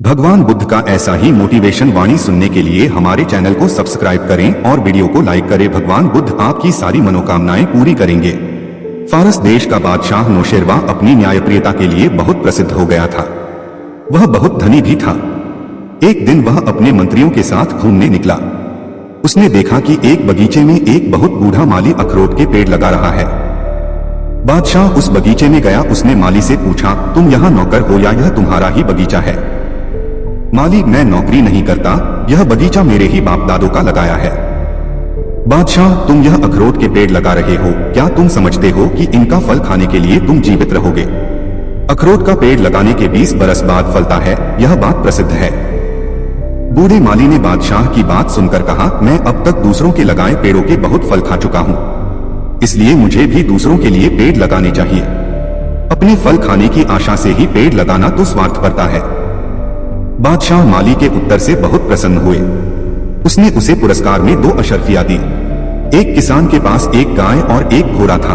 भगवान बुद्ध का ऐसा ही मोटिवेशन वाणी सुनने के लिए हमारे चैनल को सब्सक्राइब करें और वीडियो को लाइक करें। भगवान बुद्ध आपकी सारी मनोकामनाएं पूरी करेंगे। फारस देश का बादशाह नौशेरवा अपनी न्यायप्रियता के लिए बहुत प्रसिद्ध हो गया था। वह बहुत धनी भी था। एक दिन वह अपने मंत्रियों के साथ घूमने निकला। उसने देखा कि एक बगीचे में एक बहुत बूढ़ा माली अखरोट के पेड़ लगा रहा है। बादशाह उस बगीचे में गया। उसने माली से पूछा, तुम यहाँ नौकर हो या यह तुम्हारा ही बगीचा है? माली, मैं नौकरी नहीं करता, यह बगीचा मेरे ही बाप दादों का लगाया है। बादशाह, तुम यह अखरोट के पेड़ लगा रहे हो, क्या तुम समझते हो कि इनका फल खाने के लिए तुम जीवित रहोगे? अखरोट का पेड़ लगाने के 20 बरस बाद फलता है, यह बात प्रसिद्ध है। बूढ़े माली ने बादशाह की बात सुनकर कहा, मैं अब तक दूसरों के लगाए पेड़ों के बहुत फल खा चुका हूँ, इसलिए मुझे भी दूसरों के लिए पेड़ लगाने चाहिए। अपने फल खाने की आशा से ही पेड़ लगाना तो स्वार्थपरता है। बादशाह माली के उत्तर से बहुत प्रसन्न हुए। उसने उसे पुरस्कार में 2 अशर्फियां दी। एक किसान के पास एक गाय और एक घोड़ा था।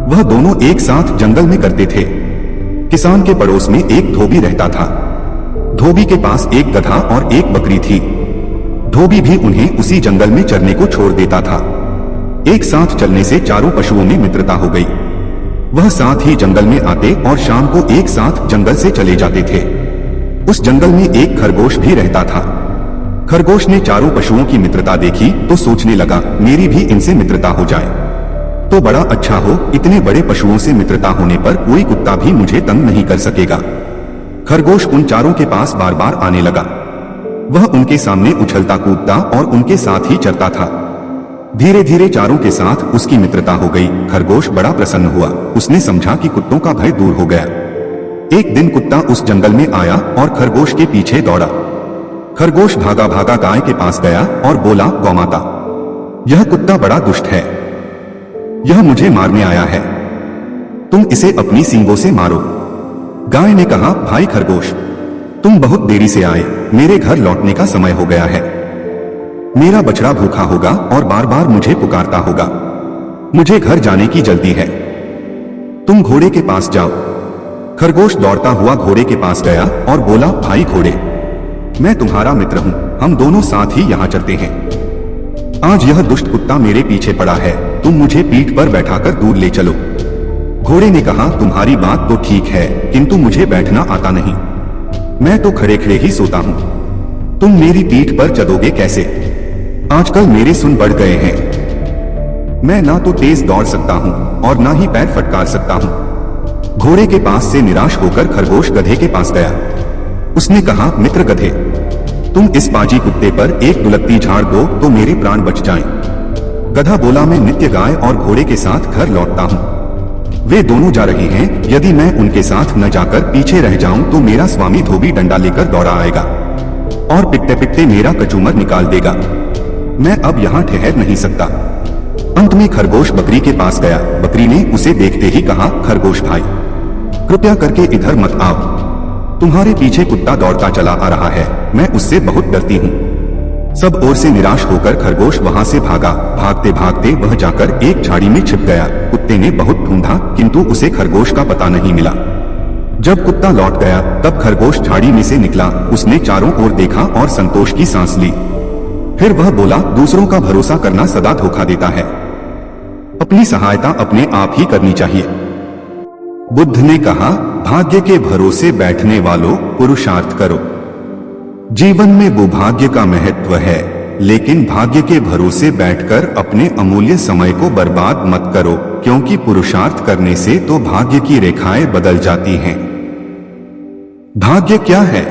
वह दोनों एक साथ जंगल में करते थे। किसान के पड़ोस में एक धोबी रहता था। धोबी के पास एक गधा और एक बकरी थी। धोबी भी उन्हें उसी जंगल में चरने को छोड़ देता था। एक साथ चलने से चारों पशुओं में मित्रता हो गई। वह साथ ही जंगल में आते और शाम को एक साथ जंगल से चले जाते थे। उस जंगल में एक खरगोश भी रहता था। खरगोश ने चारों पशुओं की मित्रता देखी तो सोचने लगा, मेरी भी इनसे मित्रता हो जाए तो बड़ा अच्छा हो। इतने बड़े पशुओं से मित्रता होने पर कोई कुत्ता भी मुझे तंग नहीं कर सकेगा। खरगोश उन चारों के पास बार बार आने लगा। वह उनके सामने उछलता कूदता और उनके साथ ही चरता था। धीरे धीरे चारों के साथ उसकी मित्रता हो गई। खरगोश बड़ा प्रसन्न हुआ। उसने समझा कि कुत्तों का भय दूर हो गया। एक दिन कुत्ता उस जंगल में आया और खरगोश के पीछे दौड़ा। खरगोश भागा भागा गाय के पास गया और बोला, गौमाता, यह कुत्ता बड़ा दुष्ट है, यह मुझे मारने आया है, तुम इसे अपनी सींगों से मारो। गाय ने कहा, भाई खरगोश, तुम बहुत देरी से आए, मेरे घर लौटने का समय हो गया है। मेरा बछड़ा भूखा होगा और बार बार मुझे पुकारता होगा। मुझे घर जाने की जल्दी है, तुम घोड़े के पास जाओ। खरगोश दौड़ता हुआ घोड़े के पास गया और बोला, भाई घोड़े, मैं तुम्हारा मित्र हूं, हम दोनों साथ ही यहाँ चलते हैं। आज यह दुष्ट कुत्ता मेरे पीछे पड़ा है, तुम मुझे पीठ पर बैठाकर दूर ले चलो। घोड़े ने कहा, तुम्हारी बात तो ठीक है, किंतु मुझे बैठना आता नहीं, मैं तो खड़े खड़े ही सोता हूं। तुम मेरी पीठ पर चलोगे कैसे? आजकल मेरे सुन बढ़ गए हैं, मैं ना तो तेज दौड़ सकता हूं और ना ही पैर फटकार सकता हूं। घोड़े के पास से निराश होकर खरगोश गधे के पास गया। उसने कहा, मित्र गधे, तुम इस बाजी कुत्ते पर एक दुलत्ती झाड़ दो तो मेरे प्राण बच जाएं। गधा बोला, मैं नित्य गाय और घोड़े के साथ घर लौटता हूँ, वे दोनों जा रहे हैं, यदि मैं उनके साथ न जाकर पीछे रह जाऊं तो मेरा स्वामी धोबी डंडा लेकर दौड़ा आएगा और पिटते पिटते मेरा कचूमर निकाल देगा। मैं अब यहाँ ठहर नहीं सकता। अंत में खरगोश बकरी के पास गया। बकरी ने उसे देखते ही कहा, खरगोश भाई, कृपया करके इधर मत आओ, तुम्हारे पीछे कुत्ता दौड़ता चला आ रहा है, मैं उससे बहुत डरती हूँ। सब ओर से निराश होकर खरगोश वहां से भागा। भागते भागते वह जाकर एक झाड़ी में छिप गया। कुत्ते ने बहुत ढूंढा किंतु उसे खरगोश का पता नहीं मिला। जब कुत्ता लौट गया तब खरगोश झाड़ी में से निकला। उसने चारों ओर देखा और संतोष की सांस ली। फिर वह बोला, दूसरों का भरोसा करना सदा धोखा देता है, अपनी सहायता अपने आप ही करनी चाहिए। बुद्ध ने कहा, भाग्य के भरोसे बैठने वालों, पुरुषार्थ करो। जीवन में वो भाग्य का महत्व है, लेकिन भाग्य के भरोसे बैठकर अपने अमूल्य समय को बर्बाद मत करो, क्योंकि पुरुषार्थ करने से तो भाग्य की रेखाएं बदल जाती हैं। भाग्य क्या है?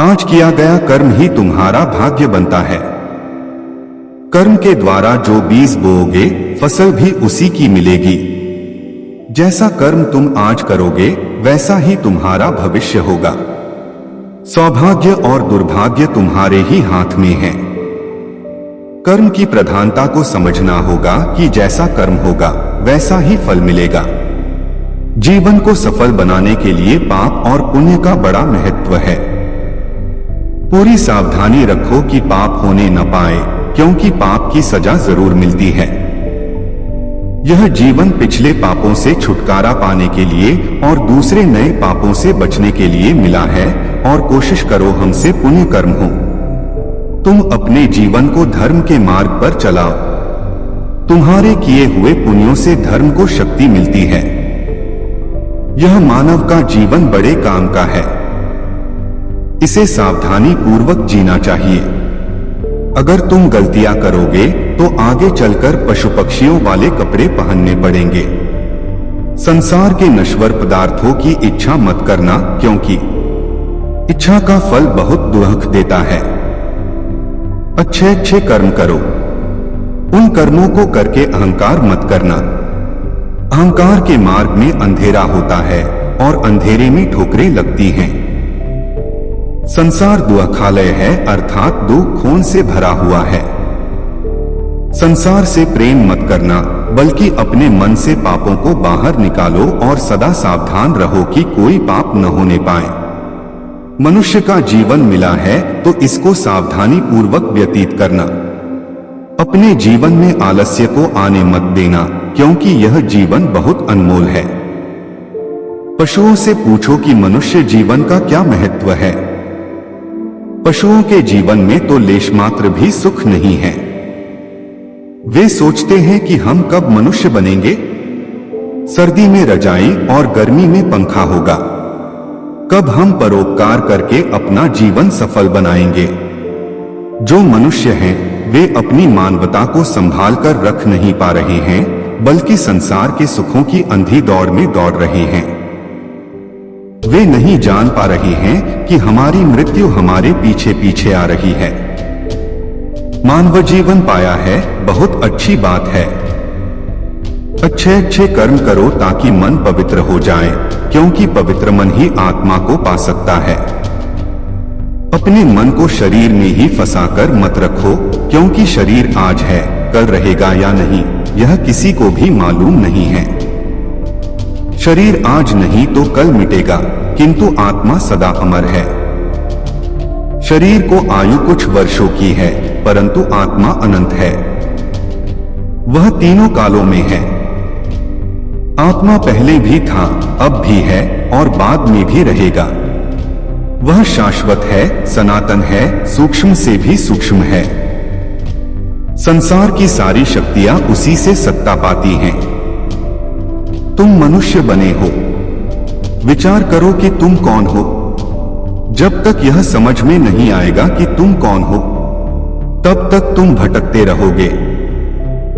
आज किया गया कर्म ही तुम्हारा भाग्य बनता है। कर्म के द्वारा जो बीज बोओगे, फसल भी उसी की मिलेगी। जैसा कर्म तुम आज करोगे, वैसा ही तुम्हारा भविष्य होगा। सौभाग्य और दुर्भाग्य तुम्हारे ही हाथ में है। कर्म की प्रधानता को समझना होगा कि जैसा कर्म होगा, वैसा ही फल मिलेगा। जीवन को सफल बनाने के लिए पाप और पुण्य का बड़ा महत्व है। पूरी सावधानी रखो कि पाप होने न पाए, क्योंकि पाप की सजा जरूर मिलती है। यह जीवन पिछले पापों से छुटकारा पाने के लिए और दूसरे नए पापों से बचने के लिए मिला है और कोशिश करो हमसे पुण्य कर्म हो। तुम अपने जीवन को धर्म के मार्ग पर चलाओ। तुम्हारे किए हुए पुण्यों से धर्म को शक्ति मिलती है। यह मानव का जीवन बड़े काम का है। इसे सावधानी पूर्वक जीना चाहिए। अगर तुम गलतियां करोगे तो आगे चलकर पशु पक्षियों वाले कपड़े पहनने पड़ेंगे। संसार के नश्वर पदार्थों की इच्छा मत करना, क्योंकि इच्छा का फल बहुत दुख देता है। अच्छे अच्छे कर्म करो। उन कर्मों को करके अहंकार मत करना। अहंकार के मार्ग में अंधेरा होता है और अंधेरे में ठोकरें लगती हैं। संसार दुखालय है, अर्थात दो खून से भरा हुआ है। संसार से प्रेम मत करना, बल्कि अपने मन से पापों को बाहर निकालो और सदा सावधान रहो कि कोई पाप न होने पाए। मनुष्य का जीवन मिला है तो इसको सावधानी पूर्वक व्यतीत करना। अपने जीवन में आलस्य को आने मत देना, क्योंकि यह जीवन बहुत अनमोल है। पशुओं से पूछो कि मनुष्य जीवन का क्या महत्व है। पशुओं के जीवन में तो लेश मात्र भी सुख नहीं है। वे सोचते हैं कि हम कब मनुष्य बनेंगे। सर्दी में रजाई और गर्मी में पंखा होगा। कब हम परोपकार करके अपना जीवन सफल बनाएंगे। जो मनुष्य हैं वे अपनी मानवता को संभाल कर रख नहीं पा रहे हैं, बल्कि संसार के सुखों की अंधी दौड़ में दौड़ रहे हैं। वे नहीं जान पा रहे हैं कि हमारी मृत्यु हमारे पीछे पीछे आ रही है। मानव जीवन पाया है, बहुत अच्छी बात है। अच्छे अच्छे कर्म करो ताकि मन पवित्र हो जाए, क्योंकि पवित्र मन ही आत्मा को पा सकता है। अपने मन को शरीर में ही फंसाकर मत रखो, क्योंकि शरीर आज है, कल रहेगा या नहीं यह किसी को भी मालूम नहीं है। शरीर आज नहीं तो कल मिटेगा, किंतु आत्मा सदा अमर है। शरीर को आयु कुछ वर्षों की है, परंतु आत्मा अनंत है। वह तीनों कालों में है। आत्मा पहले भी था, अब भी है और बाद में भी रहेगा। वह शाश्वत है, सनातन है, सूक्ष्म से भी सूक्ष्म है। संसार की सारी शक्तियां उसी से सत्ता पाती हैं। तुम मनुष्य बने हो। विचार करो कि तुम कौन हो। जब तक यह समझ में नहीं आएगा कि तुम कौन हो, तब तक तुम भटकते रहोगे।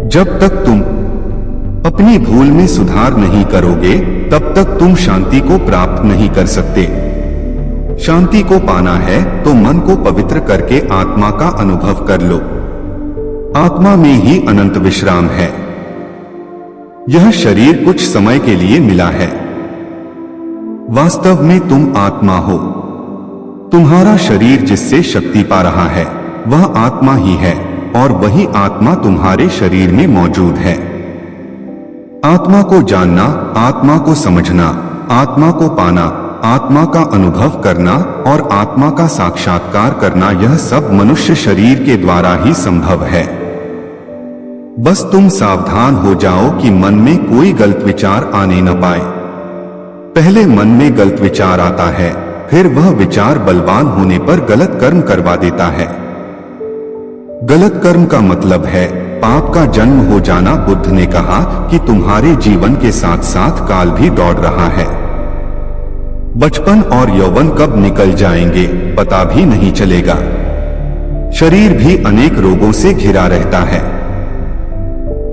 जब तक तुम अपनी भूल में सुधार नहीं करोगे, तब तक तुम शांति को प्राप्त नहीं कर सकते। शांति को पाना है तो मन को पवित्र करके आत्मा का अनुभव कर लो। आत्मा में ही अनंत विश्राम है। यह शरीर कुछ समय के लिए मिला है। वास्तव में तुम आत्मा हो। तुम्हारा शरीर जिससे शक्ति पा रहा है वह आत्मा ही है, और वही आत्मा तुम्हारे शरीर में मौजूद है। आत्मा को जानना, आत्मा को समझना, आत्मा को पाना, आत्मा का अनुभव करना और आत्मा का साक्षात्कार करना, यह सब मनुष्य शरीर के द्वारा ही संभव है। बस तुम सावधान हो जाओ कि मन में कोई गलत विचार आने न पाए। पहले मन में गलत विचार आता है, फिर वह विचार बलवान होने पर गलत कर्म करवा देता है। गलत कर्म का मतलब है पाप का जन्म हो जाना। बुद्ध ने कहा कि तुम्हारे जीवन के साथ साथ काल भी दौड़ रहा है। बचपन और यौवन कब निकल जाएंगे पता भी नहीं चलेगा। शरीर भी अनेक रोगों से घिरा रहता है।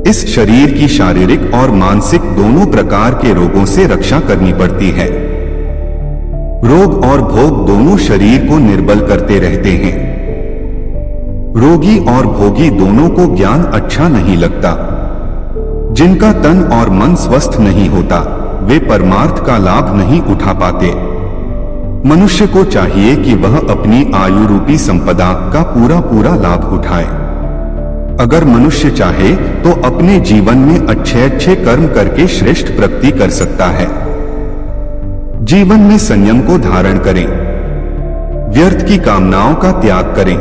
इस शरीर की शारीरिक और मानसिक दोनों प्रकार के रोगों से रक्षा करनी पड़ती है। रोग और भोग दोनों शरीर को निर्बल करते रहते हैं। रोगी और भोगी दोनों को ज्ञान अच्छा नहीं लगता। जिनका तन और मन स्वस्थ नहीं होता वे परमार्थ का लाभ नहीं उठा पाते। मनुष्य को चाहिए कि वह अपनी आयु रूपी संपदा का पूरा पूरा लाभ उठाए। अगर मनुष्य चाहे तो अपने जीवन में अच्छे अच्छे कर्म करके श्रेष्ठ प्रगति कर सकता है। जीवन में संयम को धारण करें। व्यर्थ की कामनाओं का त्याग करें।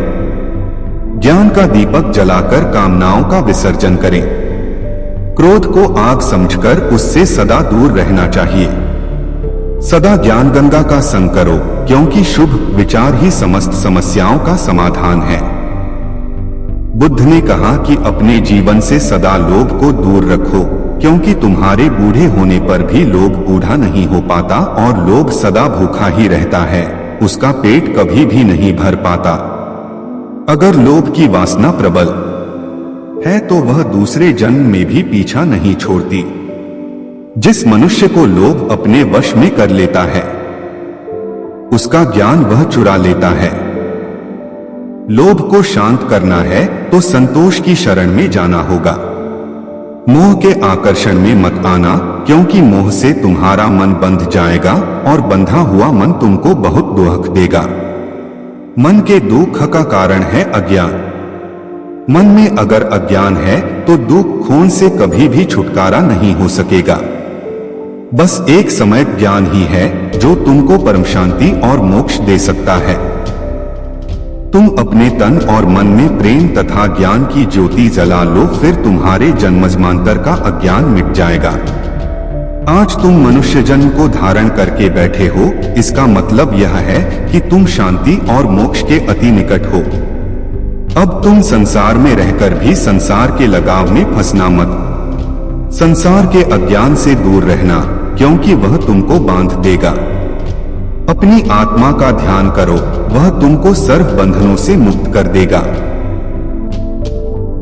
ज्ञान का दीपक जलाकर कामनाओं का विसर्जन करें। क्रोध को आग समझकर उससे सदा दूर रहना चाहिए। सदा ज्ञान गंगा का संग करो, क्योंकि शुभ विचार ही समस्त समस्याओं का समाधान है। बुद्ध ने कहा कि अपने जीवन से सदा लोभ को दूर रखो, क्योंकि तुम्हारे बूढ़े होने पर भी लोभ बूढ़ा नहीं हो पाता और लोभ सदा भूखा ही रहता है, उसका पेट कभी भी नहीं भर पाता। अगर लोभ की वासना प्रबल है तो वह दूसरे जन्म में भी पीछा नहीं छोड़ती। जिस मनुष्य को लोभ अपने वश में कर लेता है, उसका ज्ञान वह चुरा लेता है। लोभ को शांत करना है तो संतोष की शरण में जाना होगा। मोह के आकर्षण में मत आना, क्योंकि मोह से तुम्हारा मन बंध जाएगा और बंधा हुआ मन तुमको बहुत दुख देगा। मन के दुख का कारण है अज्ञान। मन में अगर अज्ञान है तो दुख खून से कभी भी छुटकारा नहीं हो सकेगा। बस एक समय ज्ञान ही है जो तुमको परम शांति और मोक्ष दे सकता है। तुम अपने तन और मन में प्रेम तथा ज्ञान की ज्योति जला लो, फिर तुम्हारे जन्मजन्मांतर का अज्ञान मिट जाएगा। आज तुम मनुष्य जन्म को धारण करके बैठे हो, इसका मतलब यह है कि तुम शांति और मोक्ष के अति निकट हो। अब तुम संसार में रहकर भी संसार के लगाव में फंसना मत। संसार के अज्ञान से दूर रहना, क्योंकि वह तुमको बांध देगा। अपनी आत्मा का ध्यान करो, वह तुमको सर्व बंधनों से मुक्त कर देगा।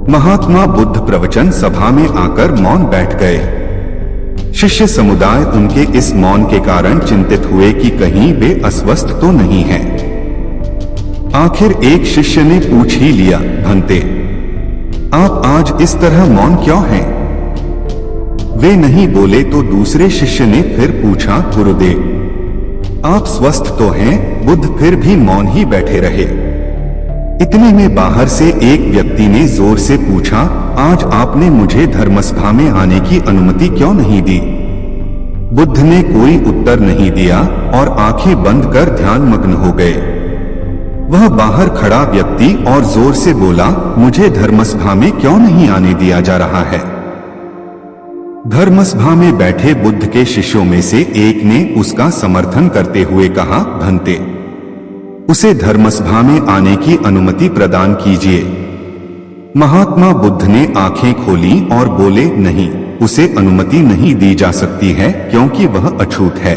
महात्मा बुद्ध प्रवचन सभा में आकर मौन बैठ गए। शिष्य समुदाय उनके इस मौन के कारण चिंतित हुए कि कहीं वे अस्वस्थ तो नहीं हैं। आखिर एक शिष्य ने पूछ ही लिया, भंते, आप आज इस तरह मौन क्यों हैं? वे नहीं बोले तो दूसरे शिष्य ने फिर पूछा, गुरुदेव, आप स्वस्थ तो हैं? बुद्ध फिर भी मौन ही बैठे रहे। इतने में बाहर से एक व्यक्ति ने जोर से पूछा, आज आपने मुझे धर्मसभा में आने की अनुमति क्यों नहीं दी? बुद्ध ने कोई उत्तर नहीं दिया और आंखें बंद कर ध्यान मग्न हो गए। वह बाहर खड़ा व्यक्ति और जोर से बोला, मुझे धर्मसभा में क्यों नहीं आने दिया जा रहा है? धर्मसभा में बैठे बुद्ध के शिष्यों में से एक ने उसका समर्थन करते हुए कहा, भंते, उसे धर्मसभा में आने की अनुमति प्रदान कीजिए। महात्मा बुद्ध ने आंखें खोली और बोले, नहीं, उसे अनुमति नहीं दी जा सकती है, क्योंकि वह अछूत है।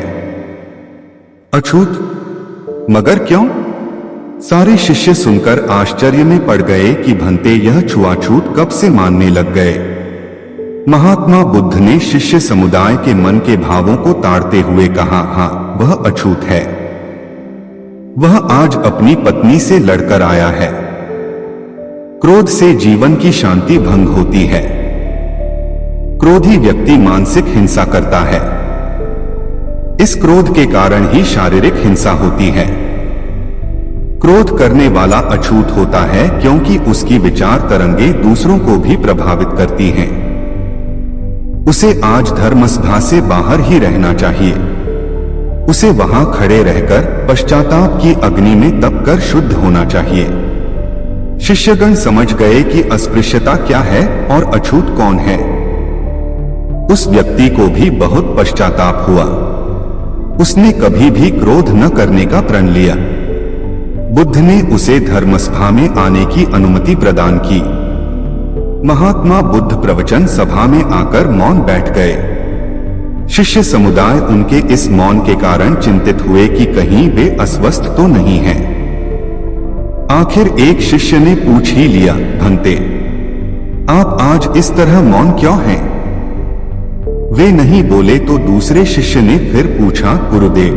अछूत? मगर क्यों? सारे शिष्य सुनकर आश्चर्य में पड़ गए कि भंते यह छुआछूत कब से मानने लग गए। महात्मा बुद्ध ने शिष्य समुदाय के मन के भावों को ताड़ते हुए कहा, हाँ, वह अछूत है। वह आज अपनी पत्नी से लड़कर आया है। क्रोध से जीवन की शांति भंग होती है। क्रोधी व्यक्ति मानसिक हिंसा करता है। इस क्रोध के कारण ही शारीरिक हिंसा होती है। क्रोध करने वाला अछूत होता है, क्योंकि उसकी विचार तरंगे दूसरों को भी प्रभावित करती हैं। उसे आज धर्मसभा से बाहर ही रहना चाहिए। उसे वहां खड़े रहकर पश्चाताप की अग्नि में तपकर शुद्ध होना चाहिए। शिष्यगण समझ गए कि अस्पृश्यता क्या है और अछूत कौन है। उस व्यक्ति को भी बहुत पश्चाताप हुआ। उसने कभी भी क्रोध न करने का प्रण लिया। बुद्ध ने उसे धर्मसभा में आने की अनुमति प्रदान की। महात्मा बुद्ध प्रवचन सभा में आकर मौन बैठ गए। शिष्य समुदाय उनके इस मौन के कारण चिंतित हुए कि कहीं वे अस्वस्थ तो नहीं हैं। आखिर एक शिष्य ने पूछ ही लिया, भंते, आप आज इस तरह मौन क्यों हैं? वे नहीं बोले तो दूसरे शिष्य ने फिर पूछा, गुरुदेव,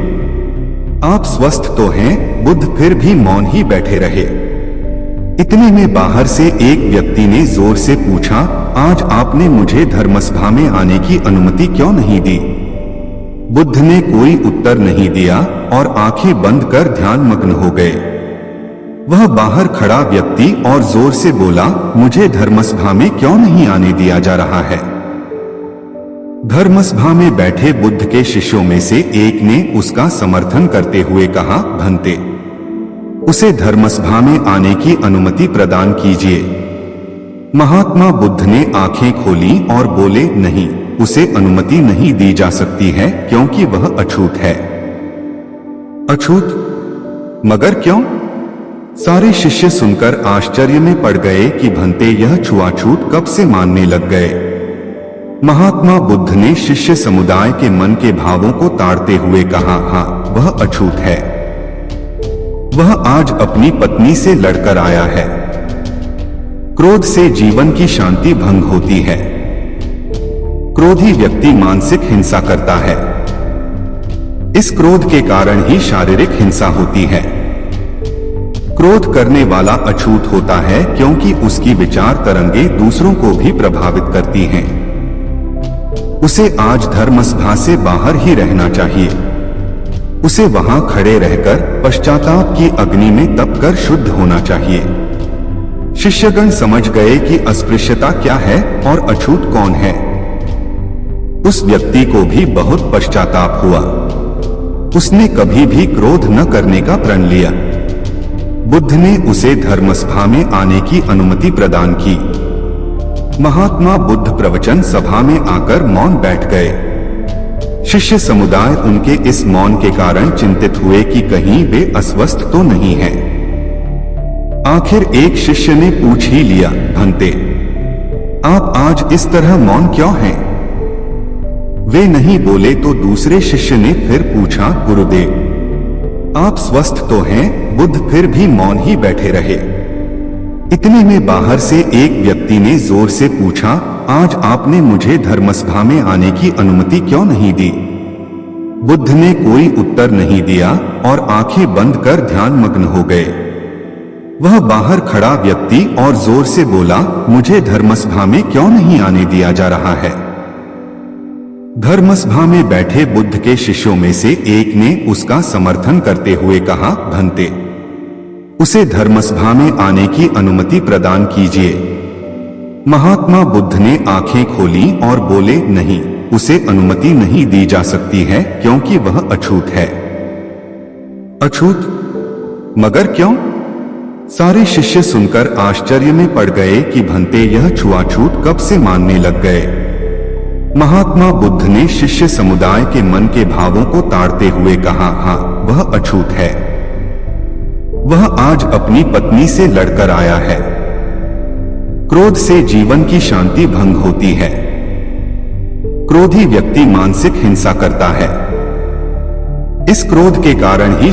आप स्वस्थ तो हैं? बुद्ध फिर भी मौन ही बैठे रहे। इतने में बाहर से एक व्यक्ति ने जोर से पूछा, आज आपने मुझे धर्मसभा में आने की अनुमति क्यों नहीं दी? बुद्ध ने कोई उत्तर नहीं दिया और आंखें बंद कर ध्यान मग्न हो गए। वह बाहर खड़ा व्यक्ति और जोर से बोला, मुझे धर्मसभा में क्यों नहीं आने दिया जा रहा है? धर्मसभा में बैठे बुद्ध के शिष्यों में से एक ने उसका समर्थन करते हुए कहा, भंते, उसे धर्मसभा में आने की अनुमति प्रदान कीजिए। महात्मा बुद्ध ने आंखें खोली और बोले, नहीं, उसे अनुमति नहीं दी जा सकती है, क्योंकि वह अछूत है। अछूत, मगर क्यों? सारे शिष्य सुनकर आश्चर्य में पड़ गए कि भंते यह छुआछूत कब से मानने लग गए। महात्मा बुद्ध ने शिष्य समुदाय के मन के भावों को ताड़ते हुए कहा, हाँ, वह अछूत है। वह आज अपनी पत्नी से लड़कर आया है। क्रोध से जीवन की शांति भंग होती है। क्रोधी व्यक्ति मानसिक हिंसा करता है। इस क्रोध के कारण ही शारीरिक हिंसा होती है। क्रोध करने वाला अछूत होता है क्योंकि उसकी विचार तरंगे दूसरों को भी प्रभावित करती हैं। उसे आज धर्मसभा से बाहर ही रहना चाहिए। उसे वहां खड़े रहकर पश्चाताप की अग्नि में तपकर शुद्ध होना चाहिए। शिष्यगण समझ गए कि अस्पृश्यता क्या है और अछूत कौन है। उस व्यक्ति को भी बहुत पश्चाताप हुआ। उसने कभी भी क्रोध न करने का प्रण लिया। बुद्ध ने उसे धर्मसभा में आने की अनुमति प्रदान की। महात्मा बुद्ध प्रवचन सभा में आकर मौन बैठ गए। शिष्य समुदाय उनके इस मौन के कारण चिंतित हुए कि कहीं वे अस्वस्थ तो नहीं हैं। आखिर एक शिष्य ने पूछ ही लिया, भंते, आप आज इस तरह मौन क्यों हैं? वे नहीं बोले तो दूसरे शिष्य ने फिर पूछा, गुरुदेव, आप स्वस्थ तो हैं? बुद्ध फिर भी मौन ही बैठे रहे। इतने में बाहर से एक व्यक्ति ने जोर से पूछा, आज आपने मुझे धर्मसभा में आने की अनुमति क्यों नहीं दी? बुद्ध ने कोई उत्तर नहीं दिया और आंखें बंद कर ध्यान मग्न हो गए। वह बाहर खड़ा व्यक्ति और जोर से बोला, मुझे धर्मसभा में क्यों नहीं आने दिया जा रहा है? धर्मसभा में बैठे बुद्ध के शिष्यों में से एक ने उसका समर्थन करते हुए कहा, भंते, उसे धर्मसभा में आने की अनुमति प्रदान कीजिए। महात्मा बुद्ध ने आंखें खोली और बोले, नहीं, उसे अनुमति नहीं दी जा सकती है क्योंकि वह अछूत है। अछूत, मगर क्यों? सारे शिष्य सुनकर आश्चर्य में पड़ गए कि भंते यह छुआछूत कब से मानने लग गए। महात्मा बुद्ध ने शिष्य समुदाय के मन के भावों को ताड़ते हुए कहा, हाँ, वह अछूत है। वह आज अपनी पत्नी से लड़कर आया है। क्रोध से जीवन की शांति भंग होती है। क्रोधी व्यक्ति मानसिक हिंसा करता है। इस क्रोध के कारण ही